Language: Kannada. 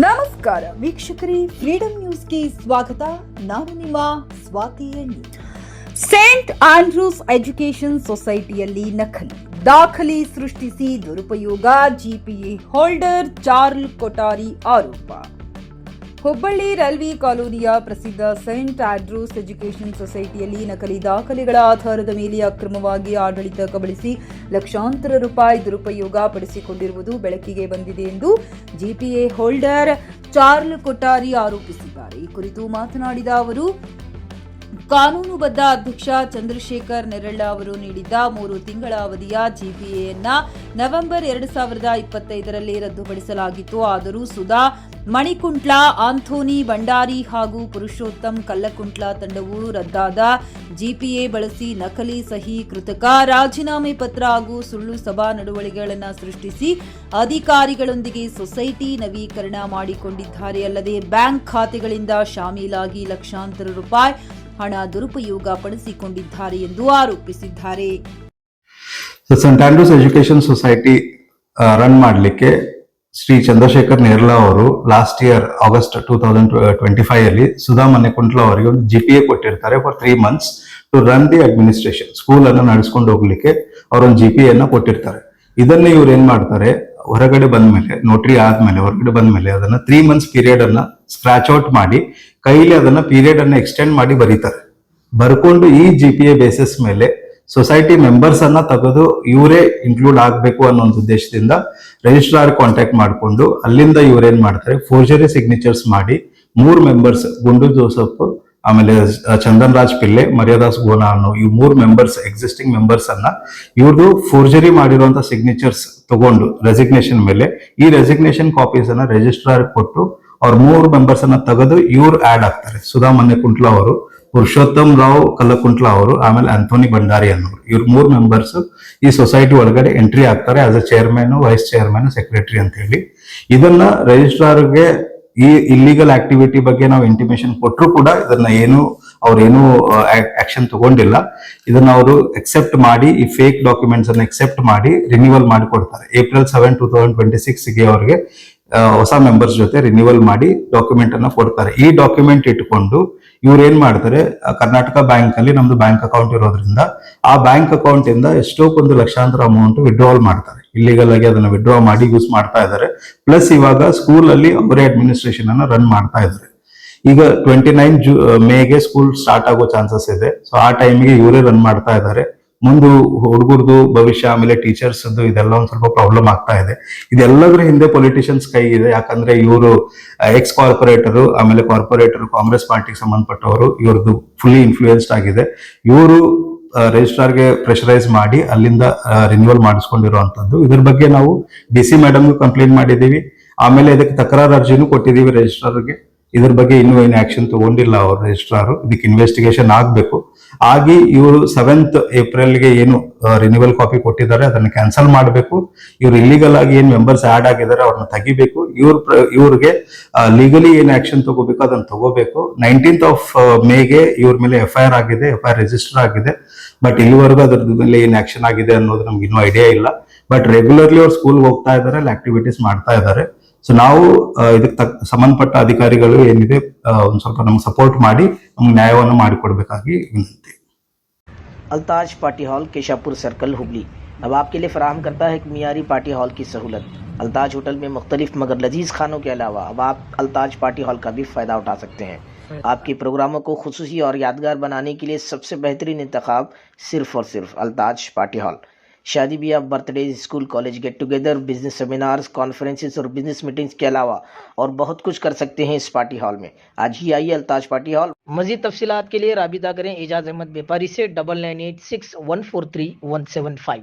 ನಮಸ್ಕಾರ ವೀಕ್ಷಕರೇ, ಫ್ರೀಡಂ ನ್ಯೂಸ್ಗೆ ಸ್ವಾಗತ. ನಾನು ನಿಮ್ಮ ಸ್ವಾತಿ ಎಣ್ಣಿ. ಸೇಂಟ್ ಆಂಡ್ರೂಸ್ ಎಜುಕೇಷನ್ ಸೊಸೈಟಿಯಲ್ಲಿ ನಕಲಿ ದಾಖಲೆ ಸೃಷ್ಟಿಸಿ ದುರುಪಯೋಗ, ಜಿಪಿಎ ಹೋಲ್ಡರ್ ಚಾರ್ಲ್ ಕೊಠಾರಿ ಆರೋಪ. ಹುಬ್ಬಳ್ಳಿ ರೈಲ್ವೆ ಕಾಲೋನಿಯ ಪ್ರಸಿದ್ಧ ಸೇಂಟ್ ಆಂಡ್ರೂಸ್ ಎಜುಕೇಷನ್ ಸೊಸೈಟಿಯಲ್ಲಿ ನಕಲಿ ದಾಖಲೆಗಳ ಆಧಾರದ ಮೇಲೆ ಅಕ್ರಮವಾಗಿ ಆಡಳಿತ ಕಬಳಿಸಿ ಲಕ್ಷಾಂತರ ರೂಪಾಯಿ ದುರುಪಯೋಗ ಪಡಿಸಿಕೊಂಡಿರುವುದು ಬೆಳಕಿಗೆ ಬಂದಿದೆ ಎಂದು ಜಿಪಿಎ ಹೋಲ್ಡರ್ ಚಾರ್ಲ್ ಕೊಠಾರಿ ಆರೋಪಿಸಿದ್ದಾರೆ. ಈ ಕುರಿತು ಮಾತನಾಡಿದ ಅವರು, ಕಾನೂನುಬದ್ಧ ಅಧ್ಯಕ್ಷ ಚಂದ್ರಶೇಖರ್ ನೆರಳ ಅವರು ನೀಡಿದ್ದ 3 ತಿಂಗಳ ಅವಧಿಯ ಜಿಪಿಎಯನ್ನ ನವೆಂಬರ್ 2025ರಲ್ಲಿ ರದ್ದುಪಡಿಸಲಾಗಿತ್ತು. ಆದರೂ ಸುಧಾ ಮಣಿಕುಂಟ್ಲ, ಆಂಥೋನಿ ಭಂಡಾರಿ ಹಾಗೂ ಪುರುಷೋತ್ತಮ್ ಕಲ್ಲಕುಂಟ್ಲ ತಂಡವು ರದ್ದಾದ ಜಿಪಿಎ ಬಳಸಿ ನಕಲಿ ಸಹಿ, ಕೃತಕ ರಾಜೀನಾಮೆ ಪತ್ರ ಹಾಗೂ ಸುಳ್ಳು ಸಭಾ ನಡವಳಿಕೆಗಳನ್ನು ಸೃಷ್ಟಿಸಿ ಅಧಿಕಾರಿಗಳೊಂದಿಗೆ ಸೊಸೈಟಿ ನವೀಕರಣ ಮಾಡಿಕೊಂಡಿದ್ದಾರೆ. ಅಲ್ಲದೆ ಬ್ಯಾಂಕ್ ಖಾತೆಗಳಿಂದ ಶಾಮೀಲಾಗಿ ಲಕ್ಷಾಂತರ ರೂಪಾಯಿ ಹಣ ದುರುಪಯೋಗ ಪಡಿಸಿಕೊಂಡಿದ್ದಾರೆ ಎಂದು ಆರೋಪಿಸಿದ್ದಾರೆ. Saint Andrews education society run ಮಾಡಲಿಕ್ಕೆ ಶ್ರೀ ಚಂದ್ರಶೇಖರ್ ನೇರ್ಲಾ ಅವರು ಲಾಸ್ಟ್ ಇಯರ್ ಆಗಸ್ಟ್ 2025 ಅಲ್ಲಿ ಸುಧಾ ಮನೆಕುಂಟ್ಲ ಅವರಿಗೆ ಒಂದು ಜಿಪಿಎ ಕೊಟ್ಟಿರ್ತಾರೆ for 3 months to run the administration. School ಅನ್ನು ನಡೆಸ್ಕೊಂಡು ಹೋಗ್ಲಿಕ್ಕೆ ಅವರೊಂದು ಜಿಪಿಎ ಅನ್ನ ಕೊಟ್ಟಿರ್ತಾರೆ. ಇದನ್ನ ಇವ್ರು ಏನ್ ಮಾಡ್ತಾರೆ, ಹೊರಗಡೆ ಬಂದ್ಮೇಲೆ, ನೋಟ್ರಿ ಆದ್ಮೇಲೆ ಹೊರಗಡೆ ಬಂದ್ಮೇಲೆ ಅದನ್ನ 3 months ಪೀರಿಯಡ್ ಅನ್ನ ಸ್ಕ್ರಾಚ್ ಔಟ್ ಮಾಡಿ ಕೈಲಿ ಅದನ್ನ ಪೀರಿಯಡ್ ಅನ್ನ ಎಕ್ಸ್ಟೆಂಡ್ ಮಾಡಿ ಬರೀತಾರೆ. ಬರ್ಕೊಂಡು ಈ ಜಿಪಿಎ ಬೇಸಿಸ್ ಮೇಲೆ ಸೊಸೈಟಿ ಮೆಂಬರ್ಸ್ ಅನ್ನ ತೆಗೆದು ಇವರೇ ಇನ್ಕ್ಲೂಡ್ ಆಗ್ಬೇಕು ಅನ್ನೋ ಒಂದು ಉದ್ದೇಶದಿಂದ ರಿಜಿಸ್ಟ್ರಾರ್ ಕಾಂಟ್ಯಾಕ್ಟ್ ಮಾಡಿಕೊಂಡು ಅಲ್ಲಿಂದ ಇವ್ರೇನ್ ಮಾಡ್ತಾರೆ, ಫೋರ್ಜರಿ ಸಿಗ್ನೇಚರ್ಸ್ ಮಾಡಿ 3 ಮೆಂಬರ್ಸ್, ಗುಂಡು ಜೋಸಫ್, ಆಮೇಲೆ ಚಂದನ್ ರಾಜ್ ಪಿಲ್ಲೆ, ಮರ್ಯಾದಾಸ್ ಗೋನಾ ಅನ್ನೋ ಈ 3 ಮೆಂಬರ್ಸ್, ಎಕ್ಸಿಸ್ಟಿಂಗ್ ಮೆಂಬರ್ಸ್ ಅನ್ನ ಇವ್ರದ್ದು ಫೋರ್ಜರಿ ಮಾಡಿರುವಂತ ಸಿಗ್ನೇಚರ್ಸ್ ತಗೊಂಡು ರೆಸಿಗ್ನೇಷನ್ ಮೇಲೆ ಈ ರೆಸಿಗ್ನೇಷನ್ ಕಾಪೀಸ್ ಅನ್ನ ರಿಜಿಸ್ಟ್ರಾರ್ ಕೊಟ್ಟು ಅವ್ರ 3 ಮೆಂಬರ್ಸ್ ಅನ್ನ ತೆಗೆದು ಇವ್ರು ಆಡ್ ಆಗ್ತಾರೆ. ಸುಧಾ ಮನೆಕುಂಟ್ಲ ಅವರು, ಪುರುಷೋತ್ತಮ್ ರಾವ್ ಕಲ್ಲಕುಂಟ್ಲ ಅವರು, ಆಮೇಲೆ ಆಂಥೋನಿ ಭಂಡಾರಿ ಅನ್ನೋರು, ಇವ್ರ 3 ಮೆಂಬರ್ಸ್ ಈ ಸೊಸೈಟಿ ಒಳಗಡೆ ಎಂಟ್ರಿ ಆಗ್ತಾರೆ as a chairman, vice chairman, secretary ಅಂತ ಹೇಳಿ. ಇದನ್ನ ರಿಜಿಸ್ಟ್ರಾರ್ಗೆ ಈ ಇಲ್ಲಿಗಲ್ ಆಕ್ಟಿವಿಟಿ ಬಗ್ಗೆ ನಾವು ಇಂಟಿಮೇಷನ್ ಕೊಟ್ಟರು ಕೂಡ ಇದನ್ನ ಅವ್ರೇನು ಆಕ್ಷನ್ ತಗೊಂಡಿಲ್ಲ. ಇದನ್ನ ಅವರು ಎಕ್ಸೆಪ್ಟ್ ಮಾಡಿ ಈ ಫೇಕ್ ಡಾಕ್ಯುಮೆಂಟ್ಸ್ ಅನ್ನ ಎಕ್ಸೆಪ್ಟ್ ಮಾಡಿ ರಿನ್ಯೂವಲ್ ಮಾಡಿ ಕೊಡ್ತಾರೆ. April 7, 2026ಗೆ ಅವ್ರಿಗೆ ಹೊಸ ಮೆಂಬರ್ಸ್ ಜೊತೆ ರಿನ್ಯೂವಲ್ ಮಾಡಿ ಡಾಕ್ಯುಮೆಂಟ್ ಅನ್ನ ಕೊಡ್ತಾರೆ. ಈ ಡಾಕ್ಯುಮೆಂಟ್ ಇಟ್ಕೊಂಡು ಇವ್ರು ಏನ್ ಮಾಡ್ತಾರೆ, ಕರ್ನಾಟಕ ಬ್ಯಾಂಕ್ ಅಲ್ಲಿ ನಮ್ದು ಬ್ಯಾಂಕ್ ಅಕೌಂಟ್ ಇರೋದ್ರಿಂದ ಆ ಬ್ಯಾಂಕ್ ಅಕೌಂಟ್ ಇಂದ ಎಷ್ಟೋ ಒಂದು ಲಕ್ಷಾಂತರ ಅಮೌಂಟ್ ವಿಡ್ರಾವಲ್ ಮಾಡ್ತಾರೆ. ಇಲ್ಲಿಗಲ್ ಆಗಿ ಅದನ್ನ ವಿಡ್ರಾ ಮಾಡಿ ಯೂಸ್ ಮಾಡ್ತಾ ಇದ್ದಾರೆ. ಪ್ಲಸ್ ಇವಾಗ ಸ್ಕೂಲ್ ಅಲ್ಲಿ ಅವರೇ ಅಡ್ಮಿನಿಸ್ಟ್ರೇಷನ್ ಅನ್ನ ರನ್ ಮಾಡ್ತಾ ಇದ್ದಾರೆ. ಈಗ 29 ಮೇಗೆ ಸ್ಕೂಲ್ ಸ್ಟಾರ್ಟ್ ಆಗೋ ಚಾನ್ಸಸ್ ಇದೆ. ಸೊ ಆ ಟೈಮಿಗೆ ಇವರೇ ರನ್ ಮಾಡ್ತಾ ಇದ್ದಾರೆ. ಮುಂದೆ ಹುಡುಗರದು ಭವಿಷ್ಯ, ಆಮೇಲೆ ಟೀಚರ್ಸ್ ಇದೆಲ್ಲ ಒಂದ್ ಸ್ವಲ್ಪ ಪ್ರಾಬ್ಲಮ್ ಆಗ್ತಾ ಇದೆ. ಇದೆಲ್ಲದ್ರ ಹಿಂದೆ ಪೊಲಿಟಿಷಿಯನ್ಸ್ ಕೈ ಇದೆ. ಯಾಕಂದ್ರೆ ಇವರು ಎಕ್ಸ್ ಕಾರ್ಪೊರೇಟರ್, ಆಮೇಲೆ ಕಾರ್ಪೊರೇಟರ್ ಕಾಂಗ್ರೆಸ್ ಪಾರ್ಟಿಗೆ ಸಂಬಂಧಪಟ್ಟವರು, ಇವ್ರದ್ದು ಫುಲ್ಲಿ ಇನ್ಫ್ಲೂಯೆನ್ಸ್ಡ್ ಆಗಿದೆ. ಇವರು ರಿಜಿಸ್ಟ್ರಾರ್ಗೆ ಪ್ರೆಷರೈಸ್ ಮಾಡಿ ಅಲ್ಲಿಂದ ರಿನ್ಯೂವಲ್ ಮಾಡಿಸ್ಕೊಂಡಿರುವಂತದ್ದು. ಇದ್ರ ಬಗ್ಗೆ ನಾವು DC ಮೇಡಮ್ಗೂ ಕಂಪ್ಲೇಂಟ್ ಮಾಡಿದೀವಿ. ಆಮೇಲೆ ಇದಕ್ಕೆ ತಕರಾರು ಅರ್ಜಿನೂ ಕೊಟ್ಟಿದ್ದೀವಿ ರಿಜಿಸ್ಟ್ರಾರ್ಗೆ. ಇದ್ರ ಬಗ್ಗೆ ಇನ್ನೂ ಏನು ಆಕ್ಷನ್ ತಗೊಂಡಿಲ್ಲ ಅವ್ರ ರಿಜಿಸ್ಟ್ರಾರ್. ಇದಕ್ಕೆ ಇನ್ವೆಸ್ಟಿಗೇಷನ್ ಆಗ್ಬೇಕು. ಆಗಿ ಇವರು 7th ಏಪ್ರಿಲ್ಗೆ ಏನು ರಿನ್ಯೂವಲ್ ಕಾಪಿ ಕೊಟ್ಟಿದ್ದಾರೆ ಅದನ್ನ ಕ್ಯಾನ್ಸಲ್ ಮಾಡಬೇಕು. ಇವ್ರು ಇಲ್ಲಿಗಲ್ ಆಗಿ ಏನ್ ಮೆಂಬರ್ಸ್ ಆಡ್ ಆಗಿದ್ದಾರೆ ಅವ್ರನ್ನ ತೆಗಿಬೇಕು. ಇವ್ರಿಗೆ ಲೀಗಲಿ ಏನ್ ಆಕ್ಷನ್ ತಗೋಬೇಕು ಅದನ್ನ ತಗೋಬೇಕು. 19th ಮೇಗೆ ಇವ್ರ ಮೇಲೆ FIR ಆಗಿದೆ, FIR ರಿಜಿಸ್ಟರ್ ಆಗಿದೆ. ಬಟ್ ಇಲ್ಲಿವರೆಗೂ ಅದ್ರ ಮೇಲೆ ಏನ್ ಆಕ್ಷನ್ ಆಗಿದೆ ಅನ್ನೋದು ನಮ್ಗೆ ಇನ್ನೂ ಐಡಿಯಾ ಇಲ್ಲ. ಬಟ್ ರೆಗ್ಯುಲರ್ಲಿ ಅವ್ರು ಸ್ಕೂಲ್ ಹೋಗ್ತಾ ಇದ್ದಾರೆ, ಅಲ್ಲಿ ಆಕ್ಟಿವಿಟೀಸ್ ಮಾಡ್ತಾ ಇದ್ದಾರೆ. ಸೊ ನಾವು ಇದಕ್ಕೆ ಸಂಬಂಧಪಟ್ಟ ಅಧಿಕಾರಿಗಳು ಏನಿದೆ ಒಂದು ಸ್ವಲ್ಪ ನಮ್ಗೆ ಸಪೋರ್ಟ್ ಮಾಡಿ ನಮ್ಗೆ ನ್ಯಾಯವನ್ನು ಮಾಡಿಕೊಡ್ಬೇಕಾಗಿ ವಿನಂತಿ. Altaj party hall, Keshapur circle, Hubli अब आपके लिए फराहम करता है एक मियारी पार्टी हॉल की सहूलत. अल्ताज होटल में मुख्तलिफ मगर लजीज खानों के अलावा अब आप अल्ताज पार्टी हॉल का भी फ़ायदा उठा सकते हैं. आपके प्रोग्रामों को खुसूसी और यादगार बनाने के लिए सबसे बेहतरीन इंतखाब सिर्फ और सिर्फ अल्ताज पार्टी हॉल. शादी ब्याह, birthday, school college get together, business seminars, conferences और बिजनेस मीटिंग्स के अलावा और बहुत कुछ कर सकते हैं इस पार्टी हॉल में. आज ही आइए अल्ताज पार्टी हॉल. मजीद तफसीलात के लिए राबिता करें एजाज अहमद व्यापारी से 9986143175.